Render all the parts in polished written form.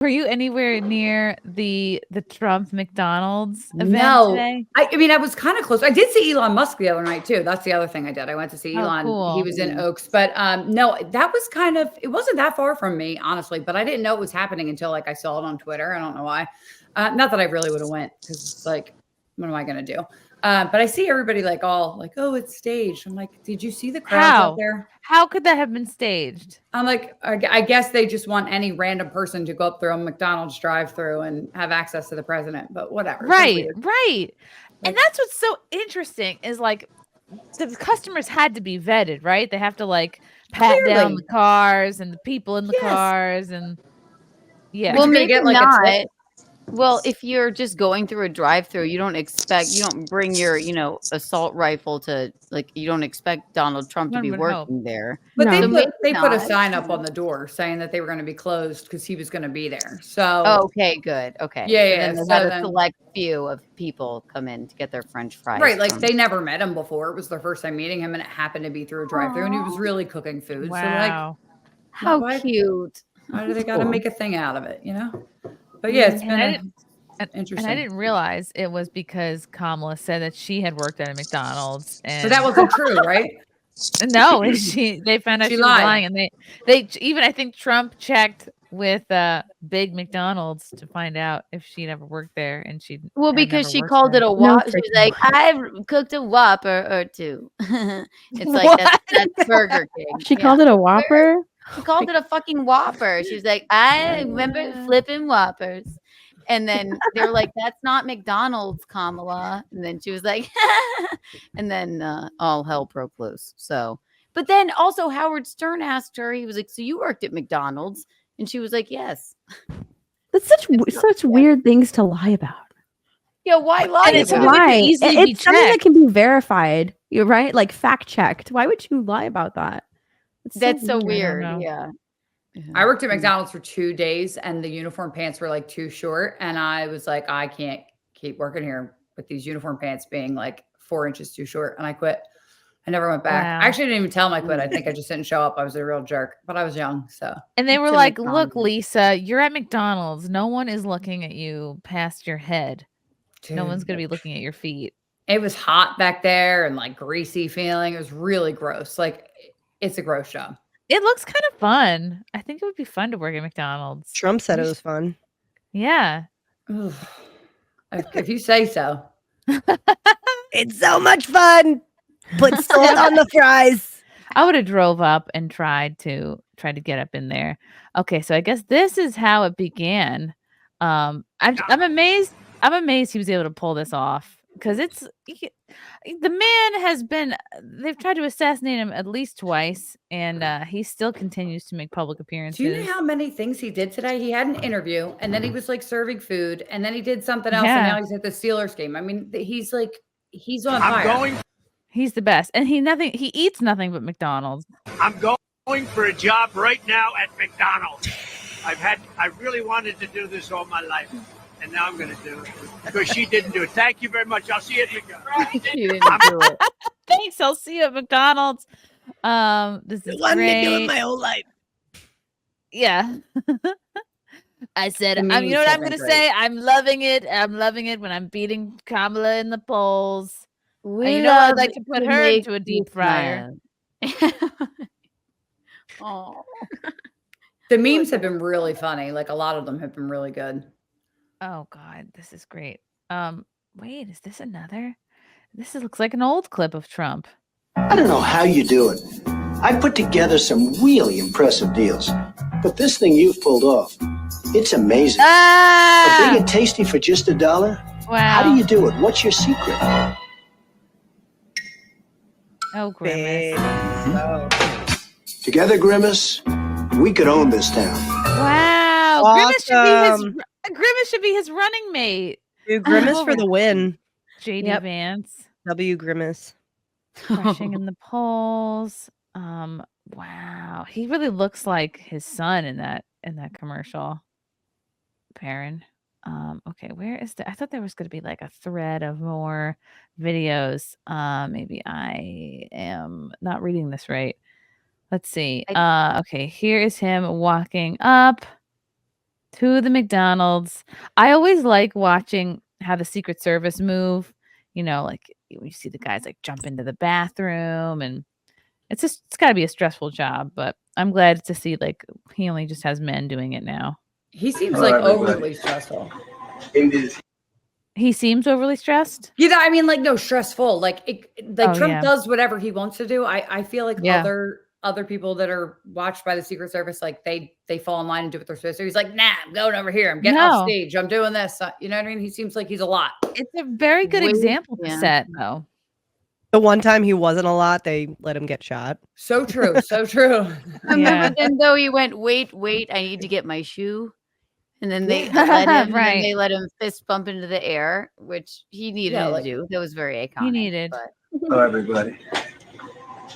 Were you anywhere near the Trump McDonald's event No, today? I mean, I was kind of close. I did see Elon Musk the other night too. That's the other thing I did. I went to see Oh, Elon. He cool. was in Oaks, but no, that was kind of. It wasn't that far from me, honestly. But I didn't know it was happening until like I saw it on Twitter. I don't know why. Not that I really would have went because it's like, what am I gonna do? But I see everybody like all like, oh, it's staged. I'm like, did you see the crowds out there? How could that have been staged? I'm like, I guess they just want any random person to go up through a McDonald's drive-through and have access to the president. But whatever. Right. And Like, that's what's so interesting is like the customers had to be vetted, right? They have to like pat down the cars and the people in the cars and yeah. Well, maybe get, like, not. Well, if you're just going through a drive-through, you don't bring your, assault rifle to you don't expect Donald Trump to be working there. But they put a sign up on the door saying that they were going to be closed because he was going to be there. So okay, good. Okay. Yeah. So then they had a select few of people come in to get their French fries. Right, like they never met him before. It was their first time meeting him, and it happened to be through a drive-through, and he was really cooking food. Wow. So how cute. Why do they got to make a thing out of it? But yeah, it's been interesting. And I didn't realize it was because Kamala said that she had worked at a McDonald's, and so that wasn't true, right? No, they found out she was lying, and they even I think Trump checked with big McDonald's to find out if she'd ever worked there, and because she called it a Whopper. She's like, I've cooked a Whopper or two. It's like that's Burger King. She called it a Whopper. She called it a fucking Whopper. She was like, I remember flipping Whoppers. And then they're like, that's not McDonald's, Kamala. And then she was like, and then all hell broke loose. So, but then also Howard Stern asked her, he was like, so you worked at McDonald's? And she was like, yes. That's such weird things to lie about. Yeah, why lie? And it's something that can be verified. You're right, like fact checked. Why would you lie about that? That's so weird. Yeah. I worked at McDonald's for 2 days and the uniform pants were like too short. And I was like, I can't keep working here with these uniform pants being like 4 inches too short. And I quit. I never went back. Wow. I actually didn't even tell them I quit. I think I just didn't show up. I was a real jerk, but I was young. So, and they were like, look, Lisa, you're at McDonald's. No one is looking at you past your head. Dude. No one's going to be looking at your feet. It was hot back there and like greasy feeling. It was really gross. Like it's a gross job. It looks kind of fun. I think it would be fun to work at McDonald's. Trump said it was fun. Yeah. If you say so. It's so much fun. Put salt on the fries. I would have drove up and tried to get up in there. Okay, so I guess this is how it began. I'm amazed. I'm amazed he was able to pull this off because the man has been. They've tried to assassinate him at least twice, and he still continues to make public appearances. Do you know how many things he did today? He had an interview, and then he was like serving food, and then he did something else, and now he's at the Steelers game. I mean, he's on fire. He's the best, and he eats nothing but McDonald's. I'm going for a job right now at McDonald's. I really wanted to do this all my life, and now I'm going to do it because she didn't do it. Thank you very much. I'll see you at McDonald's. She didn't do it. Thanks. I'll see you at McDonald's. This is I wanted great. to do it my whole life. Yeah. I said, you know what I'm going to say? I'm loving it. I'm loving it when I'm beating Kamala in the polls. I'd like to put her into a deep fryer. Oh. The memes have been really funny. Like a lot of them have been really good. Oh God, this is great. Wait, is this another? Looks like an old clip of Trump. I don't know how you do it. I put together some really impressive deals, but this thing you've pulled off, it's amazing. A big and tasty for just $1. Wow. How do you do it? What's your secret? Oh, Grimace. Together, Grimace, we could own this town. Wow. Awesome. Grimace should be his running mate. Dude, Grimace for the win. JD Vance. W Grimace. Crushing in the polls. Wow. He really looks like his son in that commercial. Perrin. Okay, where is I thought there was going to be like a thread of more videos. Maybe I am not reading this right. Let's see. Okay, here is him walking up. To the McDonald's. I always like watching how the Secret Service move. You know, like you see the guys like jump into the bathroom, and it's got to be a stressful job. But I'm glad to see like he only just has men doing it now. He seems like overly stressful. He seems overly stressed. You know, I mean, like no stressful. Like Trump yeah. does whatever he wants to do. I feel like Yeah. other people that are watched by the Secret Service, like they fall in line and do what they're supposed to. He's like, nah, I'm going over here. I'm getting off stage. I'm doing this. You know what I mean? He seems like he's a lot. It's a very good example to set, though. The one time he wasn't a lot, they let him get shot. So true. So true. Remember then though he went, wait, I need to get my shoe. And then they let him Right. they let him fist bump into the air, which he needed to do. That was very iconic. He needed. But Hello, everybody.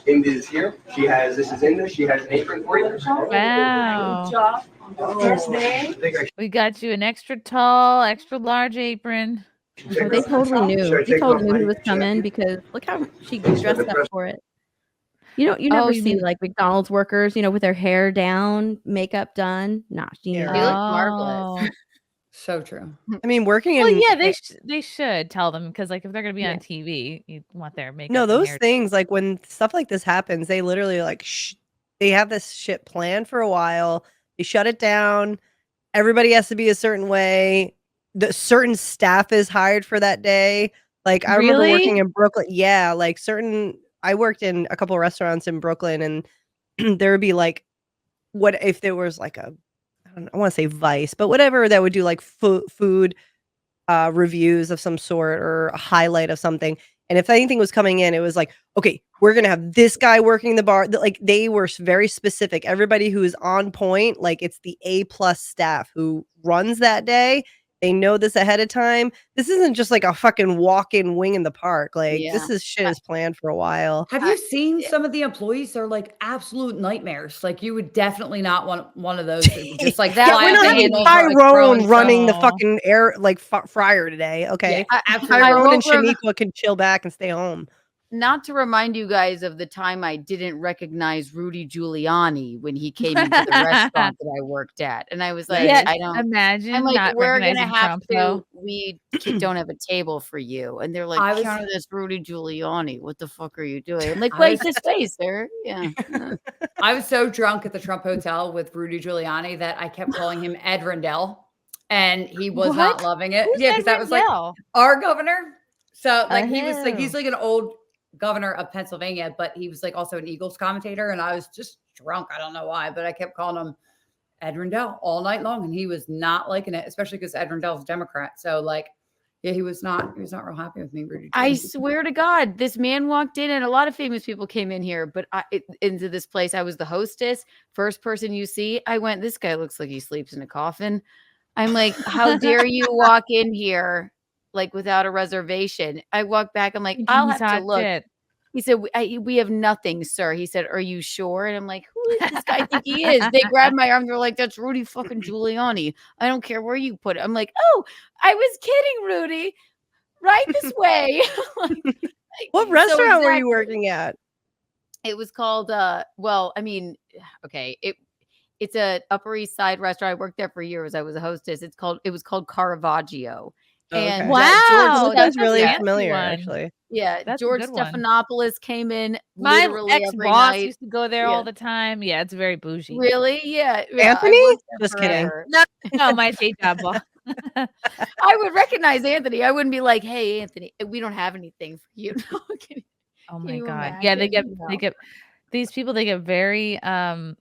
Indy is here. This is Indy. She has an apron for you. Wow. First name. We got you an extra tall, extra large apron. Oh, they totally knew. They totally knew he was coming because look how she dressed up for it. You never see like McDonald's workers, with their hair down, makeup done. Nah, she looked marvelous. So true. I mean, working Well, in yeah, they should tell them because like if they're gonna be on TV, you want their makeup. no, and those hair things like when stuff like this happens, they literally like they have this shit planned for a while. They shut it down. Everybody has to be a certain way. The certain staff is hired for that day. Like I remember working in Brooklyn. Yeah, like I worked in a couple of restaurants in Brooklyn, and there would be like, what if there was like I want to say Vice, but whatever that would do like food reviews of some sort or a highlight of something. And if anything was coming in, it was like, okay, we're going to have this guy working the bar. Like they were very specific. Everybody who is on point, like it's the A+ staff who runs that day. They know this ahead of time. This isn't just like a fucking walk-in wing in the park. Like this is shit is planned for a while. Have you seen some of the employees? They're like absolute nightmares. Like you would definitely not want one of those. Just like that. Yeah, we're not having Tyrone running the fucking air like fryer today. Okay, Tyrone and Shaniqua can chill back and stay home. Not to remind you guys of the time I didn't recognize Rudy Giuliani when he came into the restaurant that I worked at. And I was like, I don't imagine. I'm like, not we're going to recognizing have Trump, to, though. we don't have a table for you. And they're like, counter this Rudy Giuliani. What the fuck are you doing? I'm like, wait, this way, sir. Yeah. I was so drunk at the Trump Hotel with Rudy Giuliani that I kept calling him Ed Rendell. And he was not loving it. Who's because that was like our governor. So like he was like, Oh. he's like an old governor of Pennsylvania, but he was like also an Eagles commentator. And I was just drunk. I don't know why, but I kept calling him Ed Rendell all night long. And he was not liking it, especially because Ed Rendell's a Democrat. So like, yeah, he was not real happy with me. Rudy. I swear to God, this man walked in and a lot of famous people came in here, but into this place, I was the hostess. First person you see, I went, this guy looks like he sleeps in a coffin. I'm like, how dare you walk in here like without a reservation? I walked back. I'm like, I'll have to look. Shit. He said, we have nothing, sir. He said, are you sure? And I'm like, who is this guy think he is? They grabbed my arm. They're like, that's Rudy fucking Giuliani. I don't care where you put it. I'm like, oh, I was kidding, Rudy. Right this way. What restaurant were you working at? It was called, well, I mean, okay. It's a Upper East Side restaurant. I worked there for years. I was a hostess. It was called Caravaggio. And wow, that's really familiar, actually. Yeah, That's George a good one. Stephanopoulos came in. My literally every ex-boss night. used to go there all the time. Yeah, it's very bougie. Really? Yeah. Anthony? I worked there Just kidding. forever. No, my day job boss. I would recognize Anthony. I wouldn't be like, "Hey, Anthony, we don't have anything for you." No, Oh my you god. Yeah, they get imagine? these people, they get very they're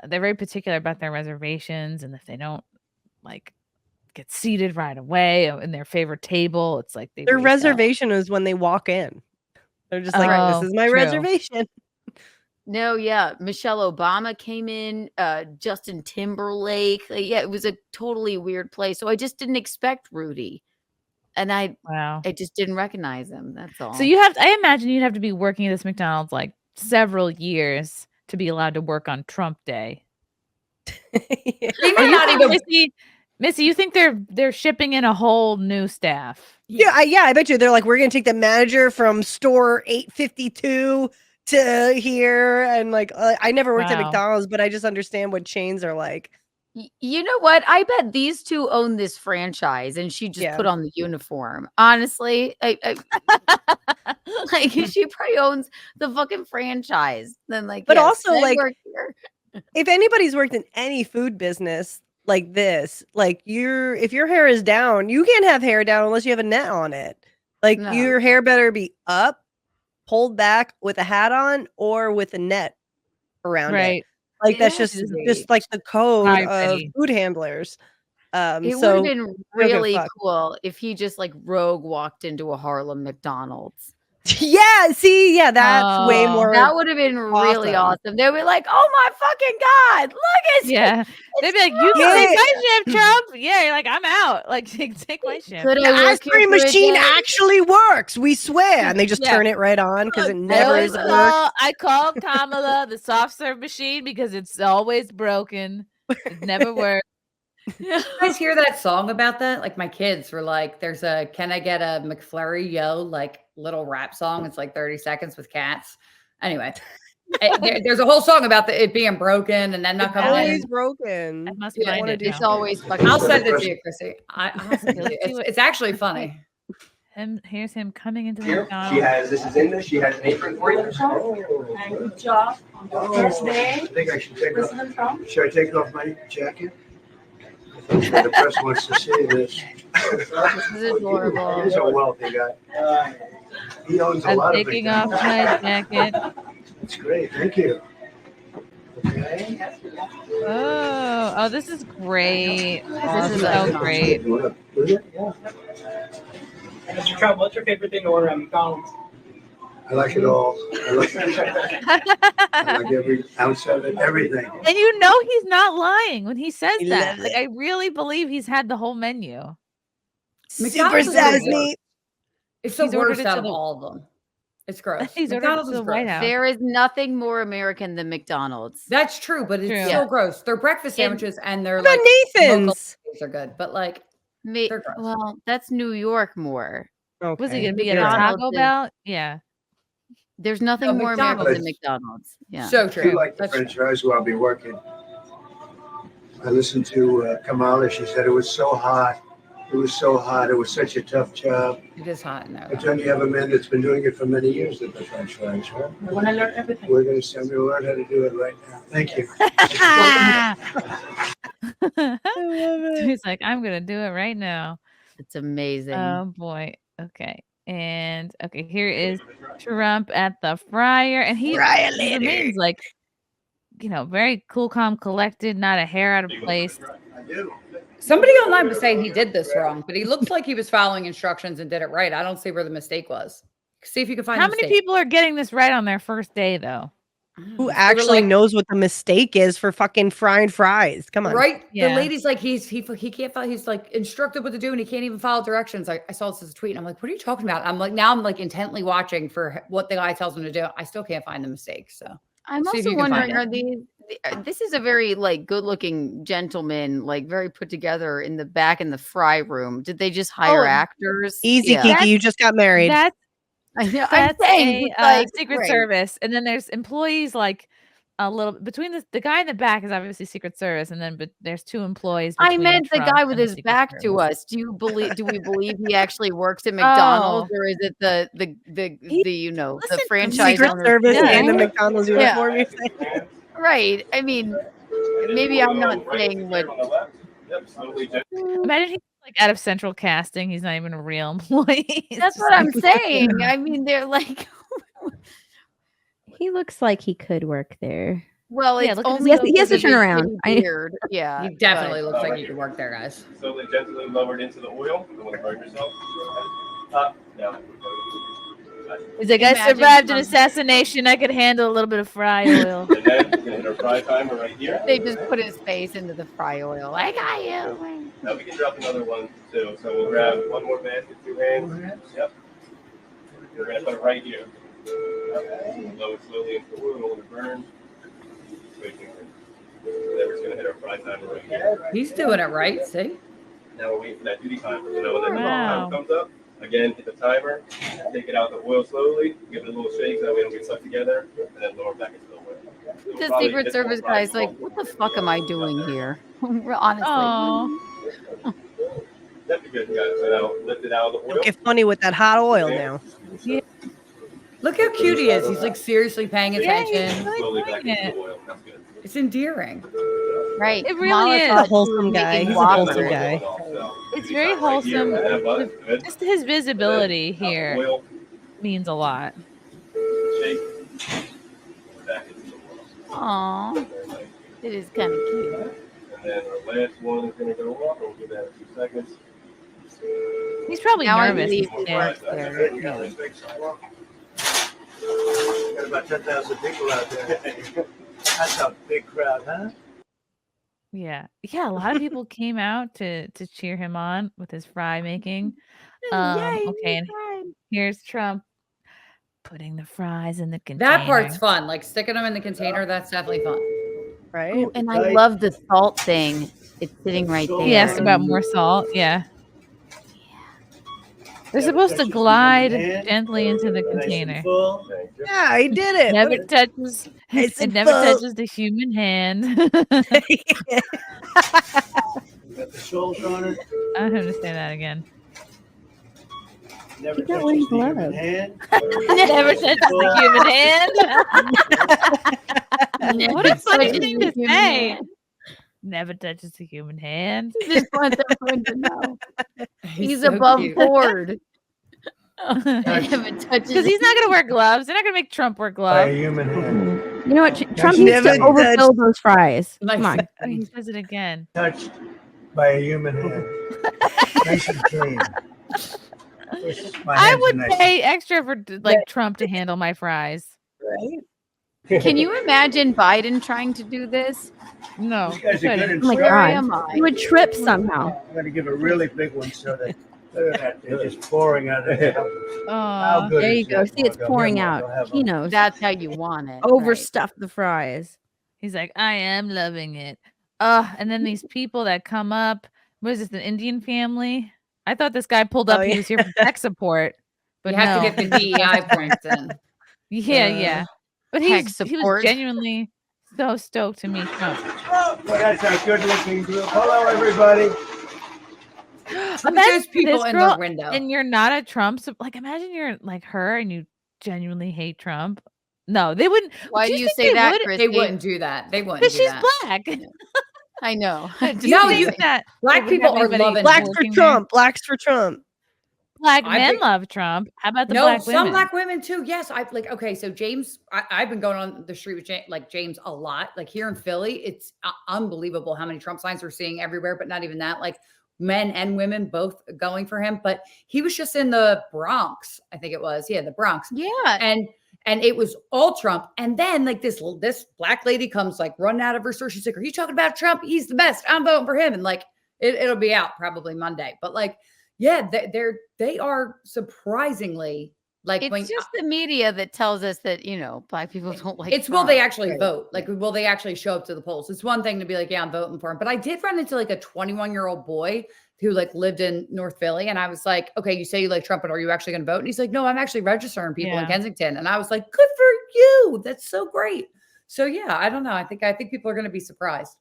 very particular about their reservations, and if they don't like get seated right away in their favorite table, it's like Their reservation is when they walk in. They're just like, this is my reservation. No, yeah. Michelle Obama came in, Justin Timberlake. Like, yeah, it was a totally weird place. So I just didn't expect Rudy. And I just didn't recognize him. That's all. So I imagine you'd have to be working at this McDonald's like several years to be allowed to work on Trump Day. Missy, you think they're shipping in a whole new staff? Yeah, I bet you they're like, we're gonna take the manager from store 852 to here, and like I never worked at McDonald's, but I just understand what chains are like. You know what? I bet these two own this franchise, and she just put on the uniform. Honestly, like she probably owns the fucking franchise. Then, like, but yes, also, I like, work here. if anybody's worked in any food business like this, like if your hair is down, you can't have hair down unless you have a net on it. Like your hair better be up, pulled back with a hat on, or with a net around it. Like that's just like the code of food handlers. It would have been really cool if he just like rogue walked into a Harlem McDonald's. That's way more. That would have been really awesome. They'd be like, "Oh my fucking god, look at They'd be like, "You can take my shift, Trump." Yeah, you're like, "I'm out." Like, take my shift. The ice cream machine actually works. We swear, and they just turn it right on because it never is. I call Kamala the soft serve machine because it's always broken. It never works. You guys hear that song about that? Like my kids were like, "There's a can I get a McFlurry, yo?" Like little rap song. It's like 30 seconds with cats. Anyway, there's a whole song about it being broken and then not coming. Always broken. I must find it. It's always fucking. I'll send it to you, Chrissy. I'll send it to you. It's actually funny. Here's him coming into the Here, McDonald's. this is in there. She has an apron for you. Good job. First day. I think I should take off. Should I take off my jacket? The press wants to see this. This is adorable. He's a wealthy guy. He owns a lot of taking off my jacket. It's great. Thank you. Okay. Oh, this is great. This is so great. Mr. Trump, what's your favorite thing to order at McDonald's? I like it all. I like every ounce of it, everything. And you know he's not lying when he says that. Like, I really believe he's had the whole menu. Super size meat. It's the worst out of all of them. It's gross. He's ordered it to the White House. There is nothing more American than McDonald's. That's true, but it's so gross. Their breakfast sandwiches and their like Nathan's are good, but like well, that's New York more. Okay. Was he gonna be at a Taco Bell? Yeah. There's nothing more American than McDonald's. Yeah. So true. I like the French fries where I'll be working. I listened to Kamala. She said it was so hot. It was so hot. It was such a tough job. It is hot in there. But then you have a man that's been doing it for many years at the French fries, right? I want to learn everything. We're going to learn how to do it right now. Thank you. He's like, I'm going to do it right now. It's amazing. Oh, boy. Okay. And okay, here is Trump at the fryer, and he remains like, very cool, calm, collected, not a hair out of place. Somebody online was saying he did this wrong, but he looked like he was following instructions and did it right. I don't see where the mistake was. See if you can find. How many people are getting this right on their first day, though? Who actually knows what the mistake is for fucking frying fries? Come on, right? Yeah. The lady's like he can't follow. He's like instructed what to do, and he can't even follow directions. I saw this as a tweet, and I'm like, what are you talking about? I'm like intently watching for what the guy tells him to do. I still can't find the mistake. So I'm also wondering, are these? This is a very like good-looking gentleman, like very put together in the back in the fry room. Did they just hire actors? Easy, Kiki. You just got married. I know. That's a Secret Service, and then there's employees like a little between the guy in the back is obviously Secret Service, and then but there's two employees. I meant the guy with his back to us. Do we believe he actually works at McDonald's, or is it the the franchise Secret Service and the McDonald's uniform? Yeah. Right. I mean, maybe I'm not saying what. Imagine he's like out of central casting. He's not even a real employee. That's what I'm saying. I mean, they're like. He looks like he could work there. Well, it's only he has to turn around. Weird. Yeah, he definitely looks like he could work there, guys. Slowly, gently lowered into the oil. You want to burn yourself. Up, down. He's like, I survived an assassination. I could handle a little bit of fry oil. And then we're gonna hit our fry timer right here. They just put his face into the fry oil. I got you. Now we can drop another one too. So we'll grab one more basket, 2 hands. Yep. We're gonna put it right here. Yep. Lower slowly into the oil, don't let it burn. Then we're just gonna hit our fry timer right here. He's doing it right. See? Now we're waiting for that duty timer. So when that timer comes up. Again, hit the timer, take it out the oil slowly, give it a little shake so that we don't get stuck together, and then lower back into the oil. The Secret Service guy's like, what the fuck am I doing here? Honestly. Oh, That'd be good. You got it out, lift it out of the oil. Don't get funny with that hot oil now. Look how cute he is. He's like seriously paying attention. Slowly back into the oil. That's good. It's endearing. Right. It really Kamala is. thought A wholesome she was guy. making He's a waffles. wholesome guy. it's very wholesome. Just his visibility here Oil, means a lot. shake, back into the oil. Aw, Very nice. it is kind of cute. And then our last one is going to go up. We'll give that a few seconds. He's probably Now I nervous. believe He's he works scared. there. Got about 10,000 people out there. That's a big crowd, huh? Yeah. A lot of people came out to cheer him on with his fry making. Okay, and here's Trump putting the fries in the container. That part's fun. Like sticking them in the container, that's definitely fun. Right? Ooh, and I love the salt thing. It's sitting right there. He asked about more salt. Yeah. They're supposed to glide gently into the container. Yeah, he did it. Never touches. It's It never full. touches the human hand. Got the soles on it. I don't understand that again. Never Keep that touches wearing the human gloves. hand. Never touches the human hand. What a funny thing to say. Never touches the human hand. Just wants everyone to know. He's so above cute. board. Because he's not going to wear gloves. They're not going to make Trump wear By a gloves. human hand. You know what? Trump needs to never overfill those fries. Come on. Oh, he says it again. Touched by a human hand. Nice and clean. My I hands would are nice. pay extra for like Trump to handle my fries. Can you imagine Biden trying to do this? No. These guys are good Oh my Where God. am I? You would trip somehow. I'm going to give a really big one so that look at that. They're just pouring out of there. How Oh, good There is you go. that? See, it's Marco? pouring Here, Marco, out. have He one. knows. That's how you want it. Overstuff the fries. he's like, I am loving it. And then these people that come up. What is this? An Indian family? I thought this guy pulled up. Oh, He was here for tech support. But You have no. to get the DEI points in. Yeah. But Tech he was support. genuinely so stoked to meet Trump. Well, that's a good-looking group. Hello, everybody. Look Imagine at those people this in girl the window. and you're not a Trump. So, like, imagine you're like her and you genuinely hate Trump. No, they wouldn't. Why do you you think say they that, would? Chrissy? They wouldn't do that. They wouldn't Because do she's that. black. I know. Do you No, think you- that Black they wouldn't people have are anybody loving Blacks for working there? Trump. Blacks for Trump. Black I men think- love Trump. How about the No, black some women? black women too. Yes, I like. Okay, so James, I've been going on the street with James a lot. Like here in Philly, it's unbelievable how many Trump signs we're seeing everywhere. But not even that. Like men and women both going for him. But he was just in the Bronx, I think it was. Yeah, the Bronx, Yeah. and it was all Trump. And then like this black lady comes like running out of her store. She's like, "Are you talking about Trump? He's the best. I'm voting for him." And like it'll be out probably Monday. But like. Yeah, they are surprisingly like It's when just the media that tells us that, black people don't like it's will Trump. they actually vote? Like, will they actually show up to the polls? It's one thing to be like, yeah, I'm voting for him. But I did run into like a 21-year-old boy who like lived in North Philly. And I was like, okay, you say you like Trump, but are you actually going to vote? And he's like, no, I'm actually registering people in Yeah. Kensington. And I was like, good for you. That's so great. So yeah, I don't know. I think people are going to be surprised.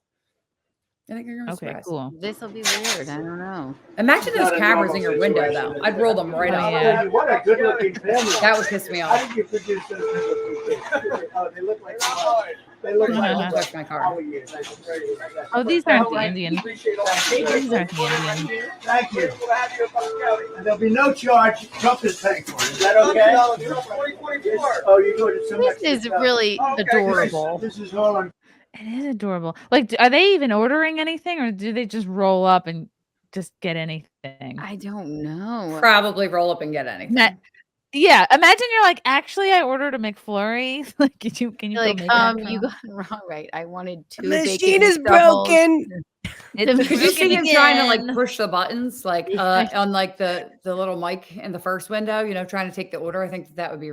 I think you're going to be Okay, surprised. cool. This will be weird. I don't know. Imagine those Not a cameras normal in your window situation. though. I'd roll them right Oh, up. yeah. What a good-looking family. That would piss me How off. did you produce those good-looking kids? Oh, they look like they look like Don't touch my car. Oh, these aren't the Thank Indian. you. These aren't the Indian. Thank you. And there'll be no charge. Trump is paying for it. Is that okay? Oh, you're doing it so much. This is really adorable. This is all on. It is adorable. Like, are they even ordering anything, or do they just roll up and just get anything? I don't know. Probably roll up and get anything. Yeah, imagine you're like, actually, I ordered a McFlurry. Like, can you You're like, go make that you now? got it wrong. Right. I wanted two The machine bacon is doubles. broken. It's Could you see broken him trying to again. like push the buttons, like on like the little mic in the first window, trying to take the order? I think that would be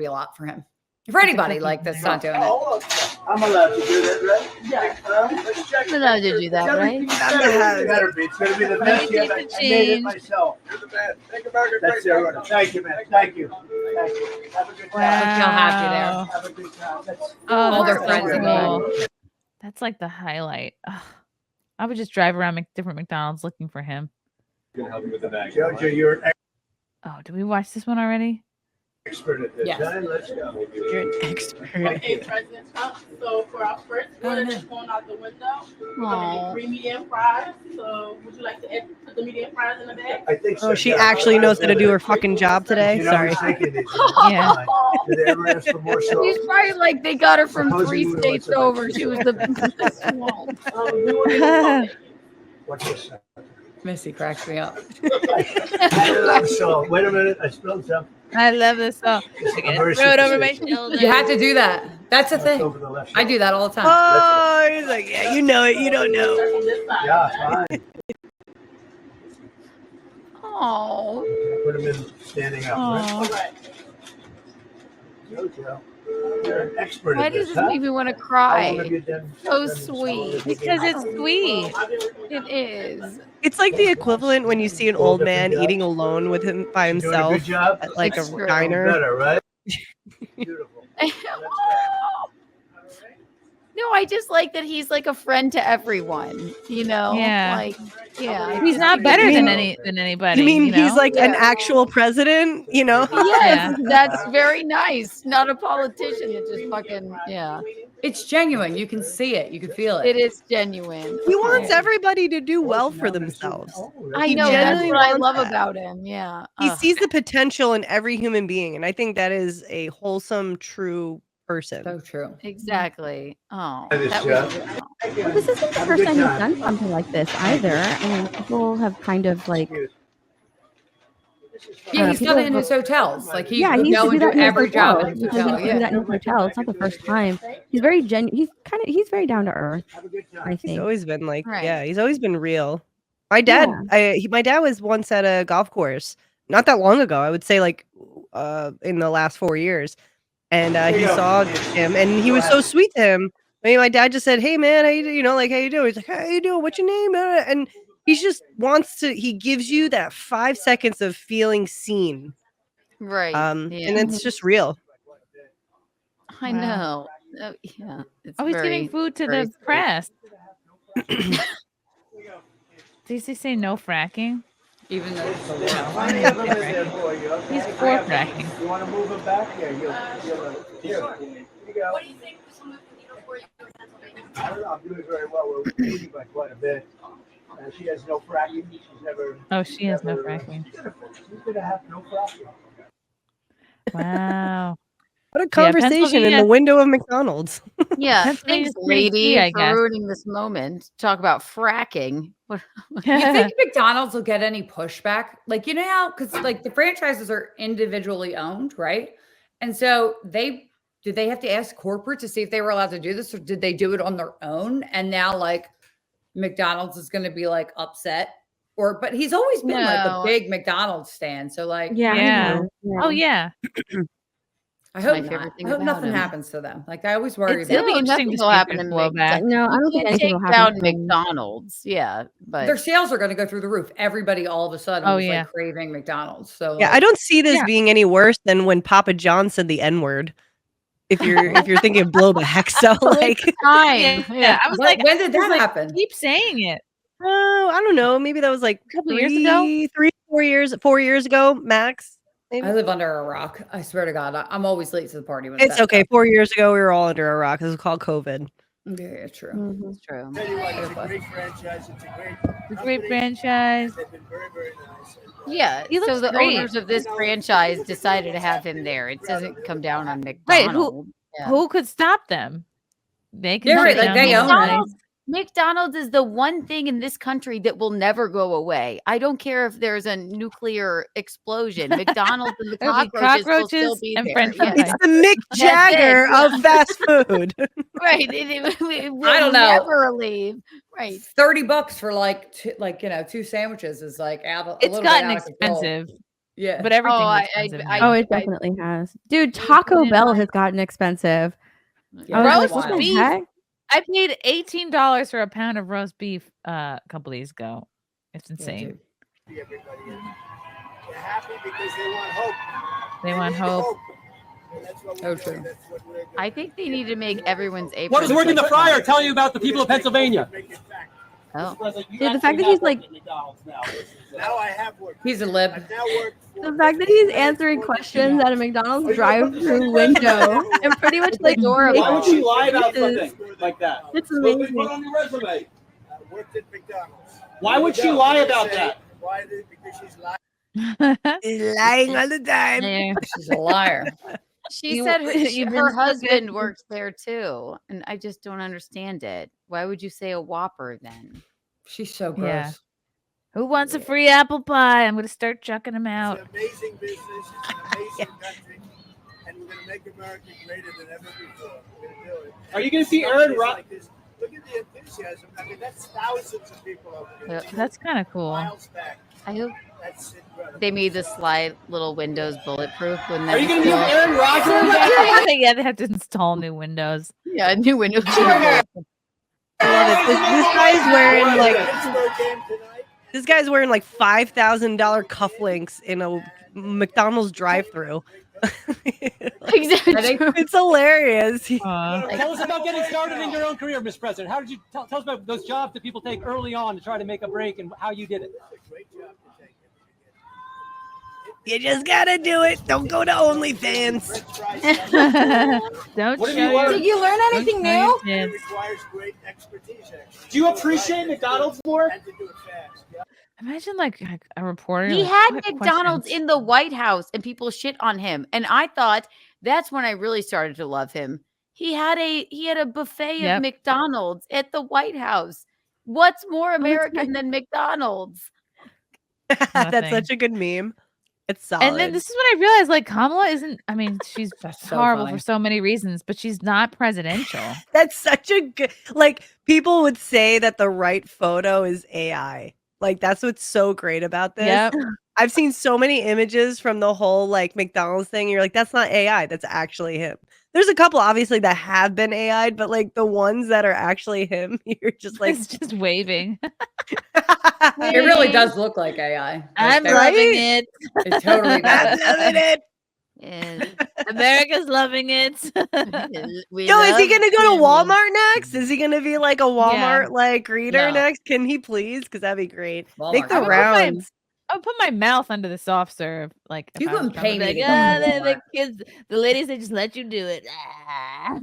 a lot for him. For anybody like that's not doing it. I'm allowed to do that, right? Yeah. I'm allowed to do that, right? It's better be. It's going to be the best yet. I made it myself. You're the best. Take a burger. That's it. Thank you, man. Thank you. Thank you. Have a good time. Look how happy they are. Have a good time. All their that's friends so are cool. That's like the highlight. Ugh. I would just drive around different McDonald's looking for him. Gonna help you with the bag. Jojo, you're an Oh, did we watch this one already? expert at this. Yes. Huh? Let's go. You're an expert. Okay, President Trump. So for our first order that's going out the window, we're gonna get 3 medium fries. So would you like to put the medium fries in the bag? I think so. Oh, she actually knows how to do her fucking job today. You know, I Sorry. was thinking it. Yeah. Did they ever ask for more sauce? She's probably like they got her from Supposing 3 we were states what's over. up? She was the swamp. We will get a What's this? Missy cracks me up. So wait a minute. I spilled something. I love this song. I'm very Throw it over my superstitious. shoulder. You have to do that. That's the That's thing. over the left I shoulder. do that all the time. Oh, he's like, yeah, you know it. You don't know. on this side. Yeah, fine. Oh, Put them in standing up. Right? All right. Jojo, you're an expert why at does this, this huh? make me want to How long cry? have you done- So done this? sweet. Because it's sweet. It is. It's like the equivalent when you see an old man eating alone with him by You doing a himself good job? at like a It's true. diner. Better, right? Beautiful. No, I just like that he's like a friend to everyone. You know, Yeah. like yeah. He's not better than anybody. You mean you he's know? like an Yeah. actual president? You know? Yes, that's very nice. Not a politician. It's just fucking yeah. It's genuine. You can see it. You can feel It it. is genuine. He wants everybody to do well for themselves. I He know that's genuinely what I wants love that. about him. Yeah. He Ugh. sees the potential in every human being, and I think that is a wholesome, true person. So true. Exactly. Oh, That is that Jeff. was Well, this isn't the Have a first good time he's time. done something like this either. I mean, people have kind of like, Yeah, he's people done it in have- his hotels. Like he yeah, would he used go to do and do that in his every job hotel. in his He hotel. used to do Yeah. that in his hotel. It's not the first time. He's very he's very down to earth. Have a good time. I He's think. always been like, Right. yeah, he's always been real. My dad, my dad was once at a golf course not that long ago. I would say like in the last 4 years, and he saw him, and he was so sweet to him. I mean, my dad just said, "Hey, man, how you know, like how you doing?" He's like, "How you doing? What's your name?" And he just wants to. He gives you that 5 seconds of feeling seen, right. and yeah. it's just real. I Wow. know. Yeah. It's Oh, he's very, giving food to very the sweet. press. Did he say no fracking? Even though it's a No, lot. I didn't say fracking. He's for fracking. You want to move him back? Yeah, here. Here you go. What do you think this woman can do for you in Pennsylvania? I don't know. I'm doing very well. We're eating by quite a bit. She has no fracking. She's never. Oh, she has no never- fracking. She's gonna have no fracking. Wow. What a conversation in Pennsylvania- the window of McDonald's. Yeah. Pennsylvania's Thanks, pretty lady, key, I for guess. ruining this moment. Talk about fracking. What- You think McDonald's will get any pushback? Like, you know how, because like the franchises are individually owned, right? And so did they have to ask corporate to see if they were allowed to do this, or did they do it on their own? And now like McDonald's is going to be like upset, but he's always been like a No. big McDonald's stand. So like, Yeah. Yeah. I know. Yeah. Oh yeah. I It's hope my not. favorite thing I hope about nothing him. happens to them. Like I always worry It'll about be No, interesting nothing to will see if happen there's to blowback. No, I don't think You anything take will down happen. to him. McDonald's. Yeah. But their sales are going to go through the roof. Everybody all of a sudden Oh, was yeah. like craving McDonald's. So Yeah, I like, don't see this Yeah. being any worse than when Papa John said the N word. If you're thinking of blowback, so like, time. Yeah. I was like, when did that like, happen? keep saying it. oh, I don't know, maybe that was like Couple years ago? 4 years ago, max. Maybe. I live under a rock. I swear to God, I'm always late to the party. When It's that okay. 4 years ago, we were all under a rock. This was called COVID. stuff- Yeah, true. Mhm. It's true. Tell you what, it's a great franchise. It's a great. The great company. franchise. They've been very, very nice. Yeah. He So looks the great. owners of this franchise decided to have him there. It doesn't come down on Right, McDonald's. Yeah. Who could stop them? They can You're right, shut like, down they the own place. McDonald's, McDonald's is the one thing in this country that will never go away. I don't care if there's a nuclear explosion. McDonald's and the There'll be cockroaches will still cockroaches be and there. French Yeah. fries. It's the Mick That's Jagger it, yeah. of fast food. Right. It will I don't know. never leave. Right. $30 for like two sandwiches is like out. A It's little bit gotten out of control. expensive. Yeah. But everything Oh, looks I- expensive I- now. Oh, it definitely has. Dude, Taco Bell has gotten expensive. Yeah, I was roast like, what the beef. heck? I paid $18 for a pound of roast beef a couple days ago. It's insane. Everybody is. They're happy because they want hope. They want hope. And that's what Oh, we're true. doing. That's what we're doing. I think they need to make everyone's apron. What does working the fryer tell you about the people of Pennsylvania? Make it fact. Oh. Dude, the fact that he's like, Now I have work. He's a lib. I've now worked the fact that he's answering questions at a McDonald's drive-through window and pretty much like adorable. Why would she lie about faces. something like that? It's What amazing. put on your resume? worked at McDonald's. Why would she lie about that? Why did because she's lying. He's lying all the time. Yeah. She's a liar. She You- said you've her been so husband good. works there too, and I just don't understand it. Why would you say a Whopper then? She's so gross. Yeah. Who wants a free apple pie? I'm going to start chucking them out. It's an amazing business. It's an amazing country. And we're going to make America greater than ever before. We're going to do it. Are you going to see Aaron Rodgers? Like this. Look at the enthusiasm. I mean, that's thousands of people over there. Yeah. That's kind of cool. Miles back. I hope That's incredible. they made the slide little windows bulletproof when Are you going to they give Aaron Rodgers? Yeah, they have to install new windows. yeah, new windows. I love it. This guy's wearing like Pittsburgh game tonight. this guy's wearing like $5,000 cufflinks in a McDonald's drive-through. Exactly. It's hilarious. Tell us about getting started in your own career, Miss President. How did you tell us about those jobs that people take early on to try to make a break and how you did it? Great job to take it. You just gotta do it. Don't go to OnlyFans. Don't What have show you learned? your- Did you learn don't anything show your new? It tits. requires great expertise, actually. Do you appreciate McDonald's more? And to do it fast. Yeah. Imagine like a reporter. He like, had "What McDonald's questions?" in the White House and people shit on him. And I thought that's when I really started to love him. He had a buffet Yep. of McDonald's at the White House. What's more that's American right. than McDonald's? That's Nothing. such a good meme. It's solid. And then this is when I realized, like, Kamala isn't. I mean, she's so horrible funny. for so many reasons, but she's not presidential. That's such a good, like, people would say that the right photo is AI. Like, that's what's so great about this. Yep. I've seen so many images from the whole like McDonald's thing. You're like, that's not AI. That's actually him. There's a couple obviously that have been AI'd, but like the ones that are actually him, you're just like, It's just waving. It really does look like AI. I'm Like, loving it. It totally I'm does. loving it. And America's loving it. Yo, is he gonna go to Walmart next? Is he gonna be like a Walmart like greeter No. next? Can he please? Because that'd be great. Walmart. Make I the would put my- rounds. I'll put my mouth under the soft serve. Like if You I was couldn't Trump, I'd pay be me to like, come to "Ah, the Walmart." kids, the ladies, they just let you do it. Ah."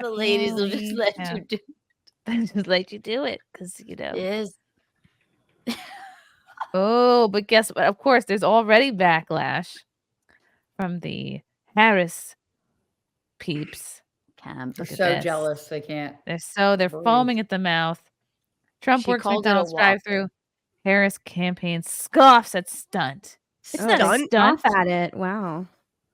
the ladies will just let Yeah. you do They just let you do it because you know. this. Oh, but guess what? Of course, there's already backlash from the Harris peeps. Camp. They're Look at so this. jealous they can't. They're Breathe. foaming at the mouth. Trump She works called it a McDonald's Whopper. drive-through. Harris campaign scoffs at stunt. It's not a Stunt? stunt. Off at it. Wow.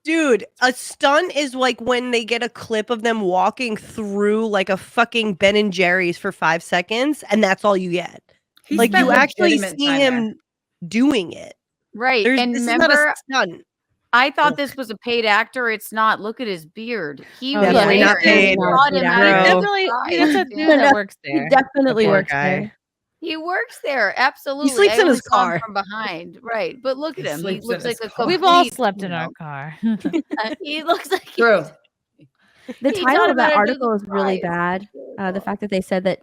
Dude, a stunt is like when they get a clip of them walking through like a fucking Ben and Jerry's for 5 seconds, and that's all you get. He Like spent you actually legitimate see time him doing it. Right. There's, And this remember, is not a stunt. I thought this was a paid actor. It's not. Look at his beard. He Oh, was yeah, Definitely there. not paid. He brought him He out. He Bro. definitely, that's a dude that works He there. definitely The poor works guy. there. He works there. Absolutely. sleeps I in his always saw him car. from behind. Right. But look at He him. He sleeps in looks like his a car. We've all complete, slept in you our know, car. he looks like True. The He title taught of him that how to do article the is really fries. bad. The fact that they said that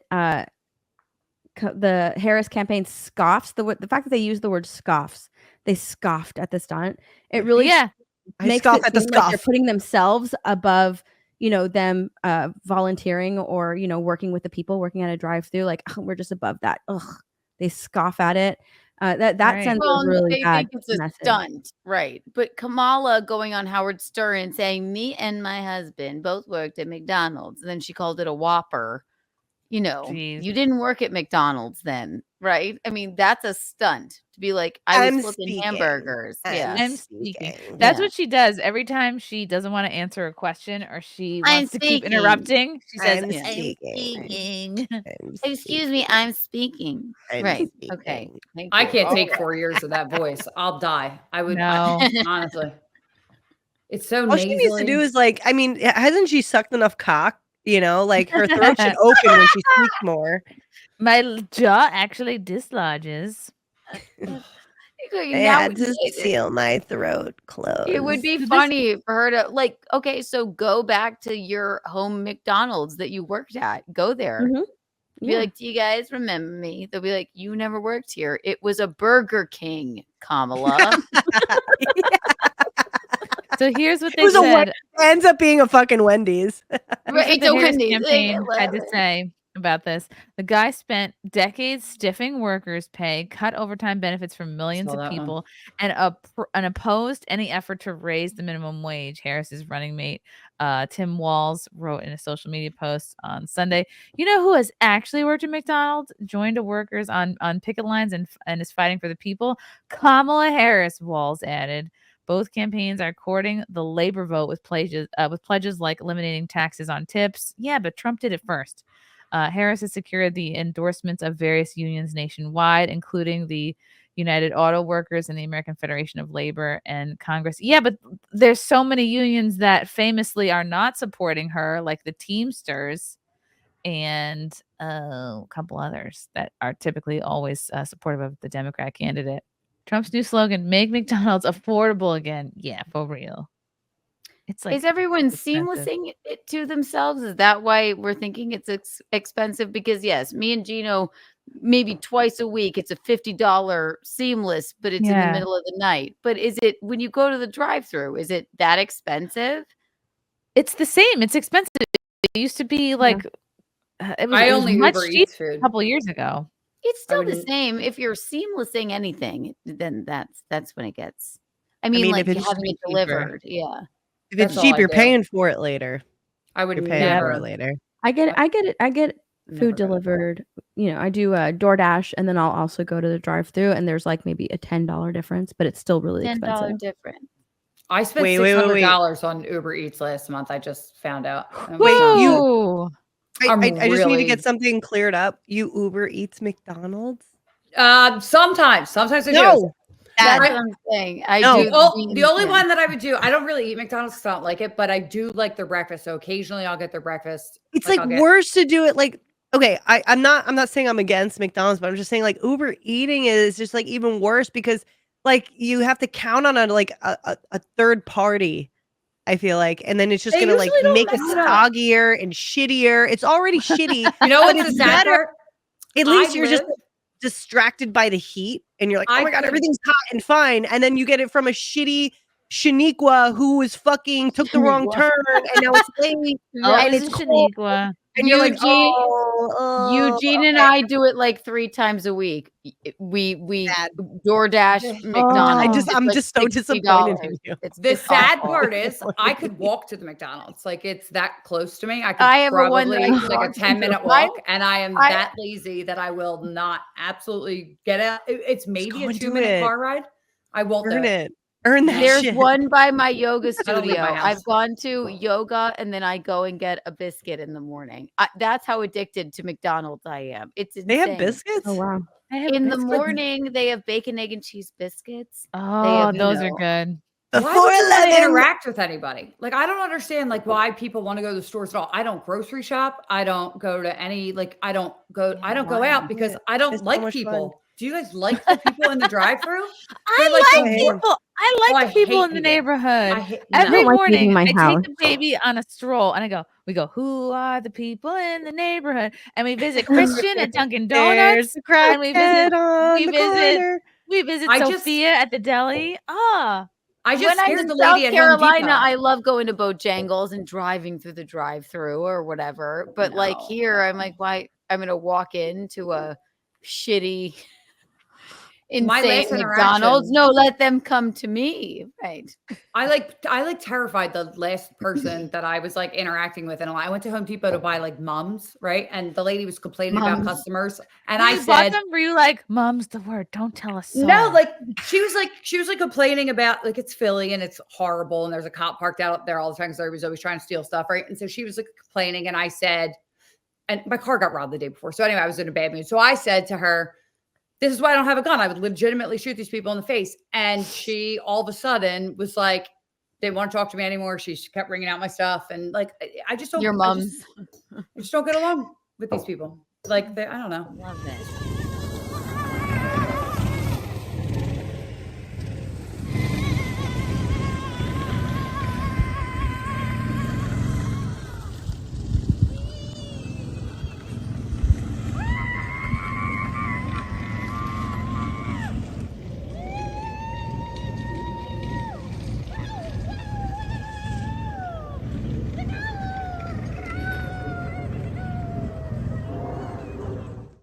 the Harris campaign scoffs, the fact that they used the word scoffs, they scoffed at the stunt. It really Yeah. I makes scoff it at the seem like they're scoff. putting themselves above, them volunteering or, working with the people working at a drive-through. Like, oh, we're just above that. Ugh. They scoff at it. That Right. sends Well, a really they bad think it's a message. stunt, right? But Kamala going on Howard Stern and saying, "Me and my husband both worked at McDonald's," and then she called it a Whopper. Jeez. You didn't work at McDonald's then, right? I mean, that's a stunt to be like, I I'm was flipping speaking. hamburgers. Yeah. I'm speaking. That's what she does every time she doesn't want to answer a question or she wants to keep interrupting. She says, I'm "I'm speaking." Excuse me, I'm speaking. Right. Okay. Thank I you. can't All take right. 4 years of that voice. I'll die. I would No. honestly. It's so All she needs to nasally. do is like, I mean, hasn't she sucked enough cock? You know, like her throat should open when she speaks more. My jaw actually dislodges. I Now had to seal my throat closed. it would be funny for her to like, okay, so go back to your home McDonald's that you worked at. Go there. Be like, do you guys remember me? They'll be like, you never worked here. It was a Burger King, Kamala. So here's what they said. Ends up being a fucking Wendy's. Right, the Harris campaign had to say about this. The guy spent decades stiffing workers' pay, cut overtime benefits for millions of people, and opposed any effort to raise the minimum wage. Harris's running mate, Tim Walz, wrote in a social media post on Sunday, "You know who has actually worked at McDonald's, joined the workers on picket lines, and is fighting for the people? Kamala Harris," Walz added. Both campaigns are courting the labor vote with pledges like eliminating taxes on tips. Yeah, but Trump did it first. Harris has secured the endorsements of various unions nationwide, including the United Auto Workers and the American Federation of Labor and Congress. Yeah, but there's so many unions that famously are not supporting her, like the Teamsters and a couple others that are typically always supportive of the Democrat candidate. Trump's new slogan, "Make McDonald's affordable again." Yeah, for real. It's like, is everyone seamlessing it to themselves? Is that why we're thinking it's expensive? Because yes, me and Gino, maybe twice a week, it's a $50 seamless, but it's in the middle of the night. But is it when you go to the drive-thru? Is it that expensive? It's the same. It's expensive. It used to be like it was much cheaper a couple years ago. It's still the same. If you're seamlessing anything, then that's when it gets. I mean like if it's having it delivered. Yeah. If it's cheap, you're paying for it later. I would you're paying for it later. I get food delivered. You know, I do DoorDash, and then I'll also go to the drive-thru, and there's like maybe a $10 difference, but it's still really expensive. $10 difference. I spent $600 on Uber Eats last month. I just found out. I just need to get something cleared up. You Uber Eats McDonald's? Sometimes I do. That's what I'm saying. I do. The only one that I would do, I don't really eat McDonald's because I don't like it, but I do like their breakfast. So occasionally I'll get their breakfast. It's like worse to do it like, okay, I'm not saying I'm against McDonald's, but I'm just saying like Uber eating is just like even worse because like you have to count on a third party. I feel like, and then it's just gonna like make it soggier and shittier. It's already shitty. You know what's the sad part? At least you're just distracted by the heat, and you're like, oh my god, everything's hot and fine. And then you get it from a shitty Shaniqua who was fucking took the wrong turn, and now it's late. And it's Shaniqua. And you're like, Eugene and I do it like 3 times a week. We DoorDash McDonald's. I'm just so disappointed in you. The sad part is I could walk to the McDonald's. Like it's that close to me. I have probably like a 10-minute walk, and I am that lazy that I will not absolutely get out. It's maybe a 2-minute car ride. I won't earn it. Earn that There's shit. one by my yoga studio. I've gone to yoga and then I go and get a biscuit in the morning. That's how addicted to McDonald's I am. It's insane. They have biscuits? Oh wow. In the morning they have bacon, egg, and cheese biscuits. Oh, those are good. Why would you want to interact with anybody? Like I don't understand like why people want to go to the stores at all. I don't grocery shop. I don't go to any like I don't go out because I don't like people. Fun. Do you guys like the people in the drive-thru? I like people. I like the people in the neighborhood. Every morning, I take the baby on a stroll, and we go, who are the people in the neighborhood? And we visit Christian at Dunkin' Donuts, and we visit Sophia at the deli. I just when I'm in the South lady Carolina, I love going to Bojangles and driving through the drive-thru or whatever. But like here, I'm like, why? I'm gonna walk into a shitty in My saying last McDonald's. interaction- No, let them come to me. Right. I like terrified the last person that I was like interacting with, and I went to Home Depot to buy like Mums, right? And the lady was complaining about Mums. customers, and When I you bought said, them, were you like, "Mom's the word. Don't tell us so." no, like she was like complaining about like it's Philly and it's horrible, and there's a cop parked out up there all the time because everybody's always trying to steal stuff, right? And so she was like complaining, and I said, and my car got robbed the day before, so anyway, I was in a bad mood. So I said to her, "This is why I don't have a gun. I would legitimately shoot these people in the face." And she all of a sudden was like, didn't want to talk to me anymore. She kept bringing out my stuff, and like I just don't. Your I mums. just don't get along with these people. Like I don't know. Love this.